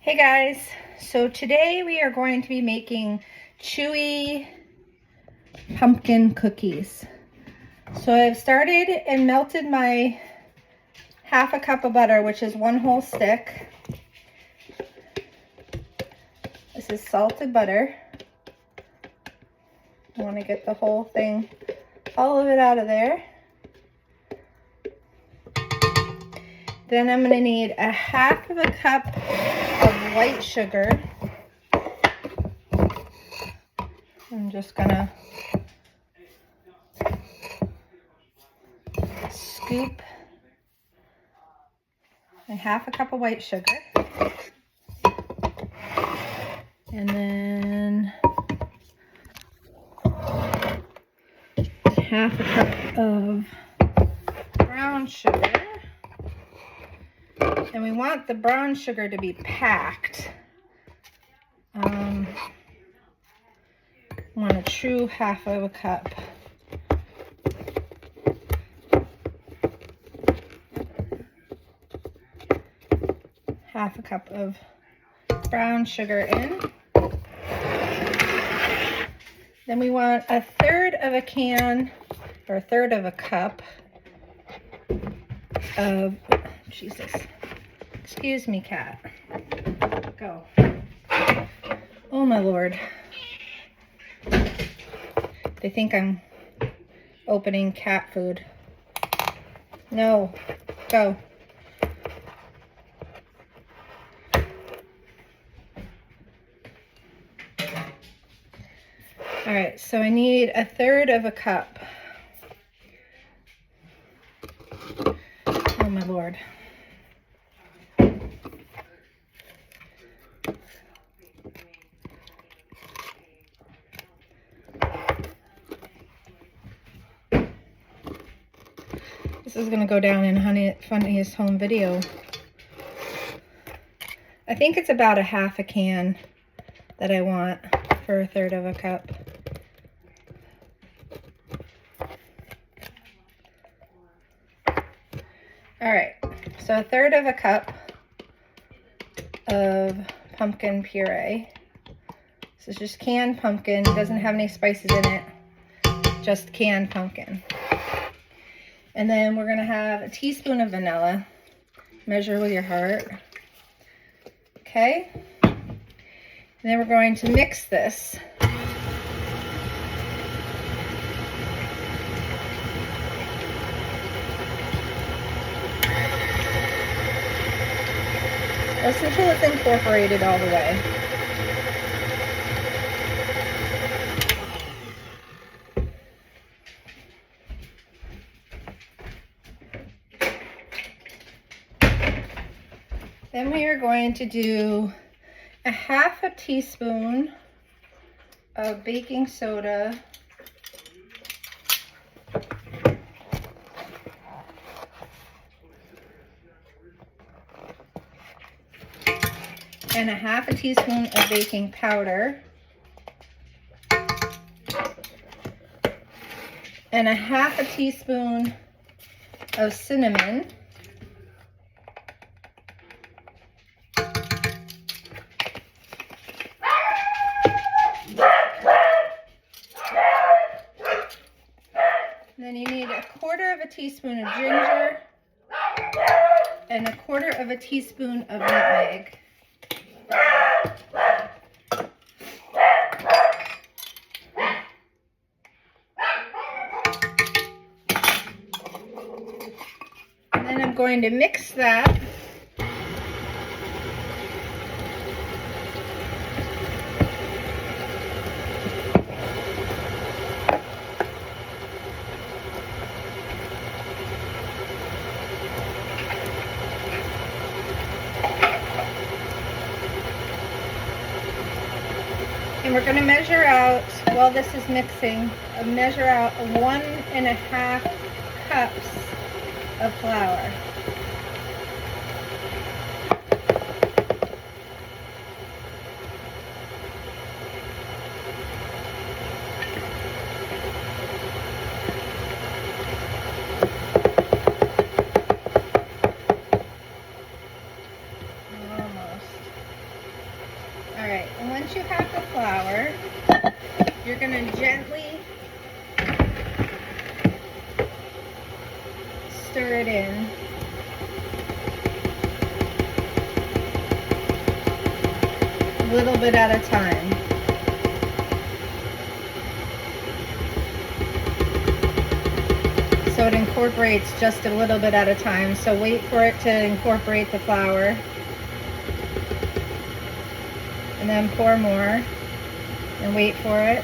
Hey guys, so today we are going to be making chewy pumpkin cookies. So I've started and melted my half a cup of butter, which is one whole stick. This is salted butter. I want to get the whole thing, all of it out of there. Then I'm going to need a half of a cup of white sugar. I'm just going to scoop a half a cup of white sugar. And then half a cup of brown sugar. And we want the brown sugar to be packed. I want a true half of a cup. Half a cup of brown sugar in. Then we want a third of a can, or a third of a cup of, Jesus, excuse me, cat, go. Oh my Lord. They think I'm opening cat food. No, go. All right, so I need a third of a cup. Oh my Lord. This is gonna go down in Funniest Home Video. I think it's about a half a can that I want for a third of a cup. All right, so a third of a cup of pumpkin puree. This is just canned pumpkin, doesn't have any spices in it, just canned pumpkin. And then we're gonna have a teaspoon of vanilla. Measure with your heart. Okay. And then we're going to mix this. Just until it's incorporated all the way. Then we are going to do a half a teaspoon of baking soda. And a half a teaspoon of baking powder. And a half a teaspoon of cinnamon. Then you need a quarter of a teaspoon of ginger and a quarter of a teaspoon of nutmeg. And then I'm going to mix that. And we're going to measure out, while this is mixing, measure out 1.5 cups of flour. right, and once you have the flour, you're going to gently stir it in. A little bit at a time. So it incorporates just a little bit at a time. So wait for it to incorporate the flour. And then pour more. And wait for it.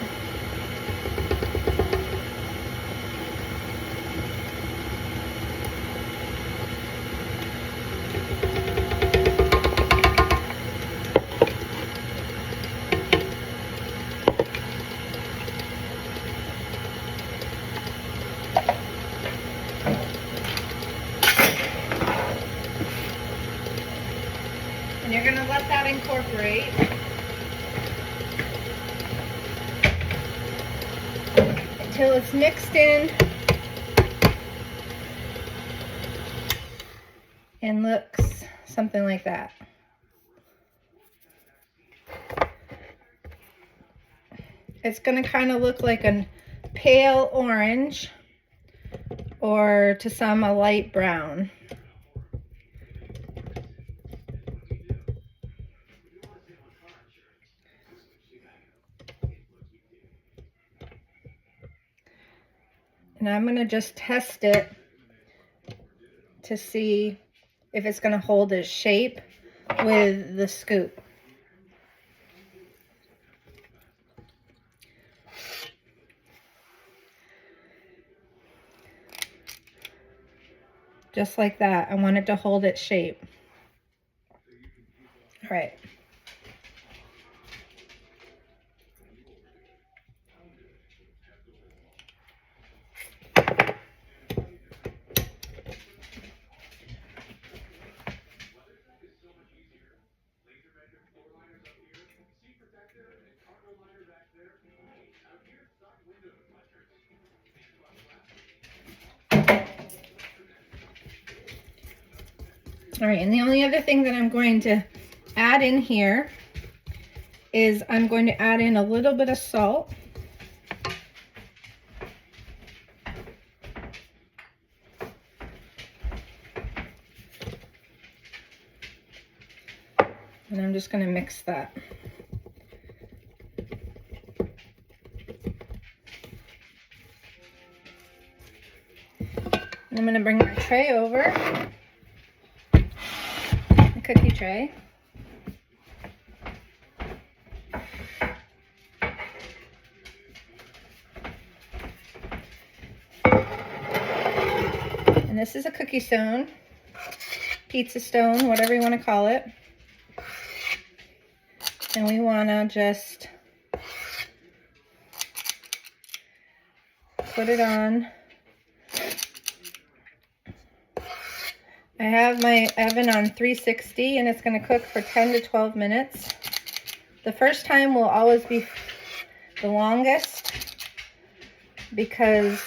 And you're going to let that incorporate until it's mixed in and looks something like that. It's going to kind of look like a pale orange, or to some a light brown. And I'm going to just test it to see if it's going to hold its shape with the scoop. Just like that. I want it to hold its shape. All right. All right, and the only other thing that I'm going to add in here is I'm going to add in a little bit of salt. And I'm just going to mix that. And I'm going to bring my tray over, the cookie tray. And this is a cookie stone, pizza stone, whatever you want to call it. And we want to just put it on. I have my oven on 360 and it's going to cook for 10 to 12 minutes. The first time will always be the longest because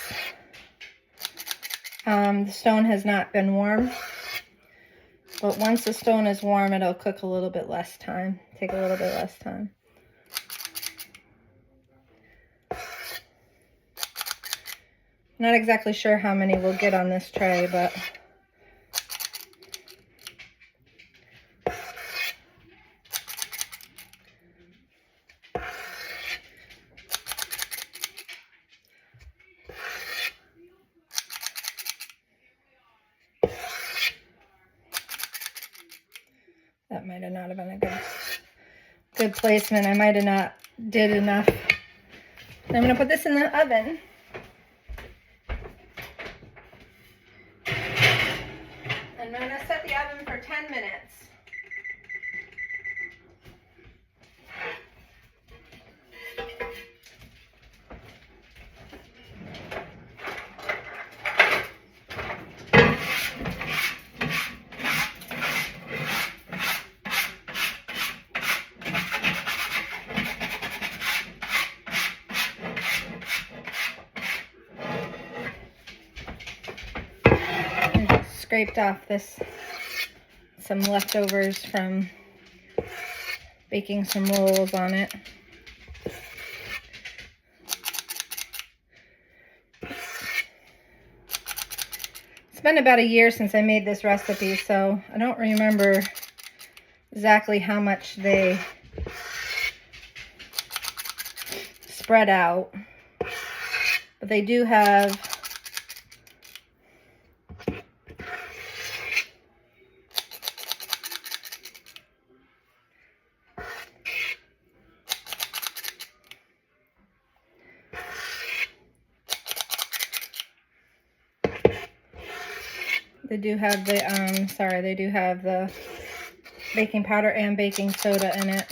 the stone has not been warm. But once the stone is warm, it'll cook a little bit less time, take a little bit less time. Not exactly sure how many we'll get on this tray, but that might have not have been a good placement. I might have not did enough. I'm going to put this in the oven. And I'm going to set the oven for 10 minutes. Scraped off some leftovers from baking some rolls on it. It's been about a year since I made this recipe, so I don't remember exactly how much they spread out. But they do have they do have the baking powder and baking soda in it.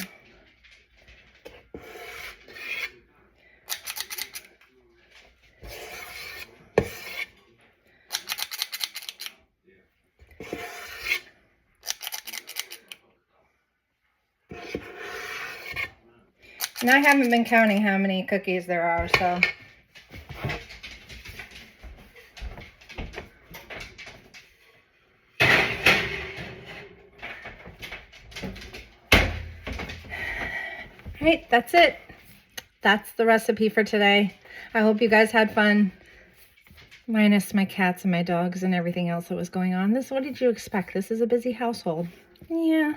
And I haven't been counting how many cookies there are, so. Right, that's it. That's the recipe for today. I hope you guys had fun. Minus my cats and my dogs and everything else that was going on. What did you expect? This is a busy household. Yeah.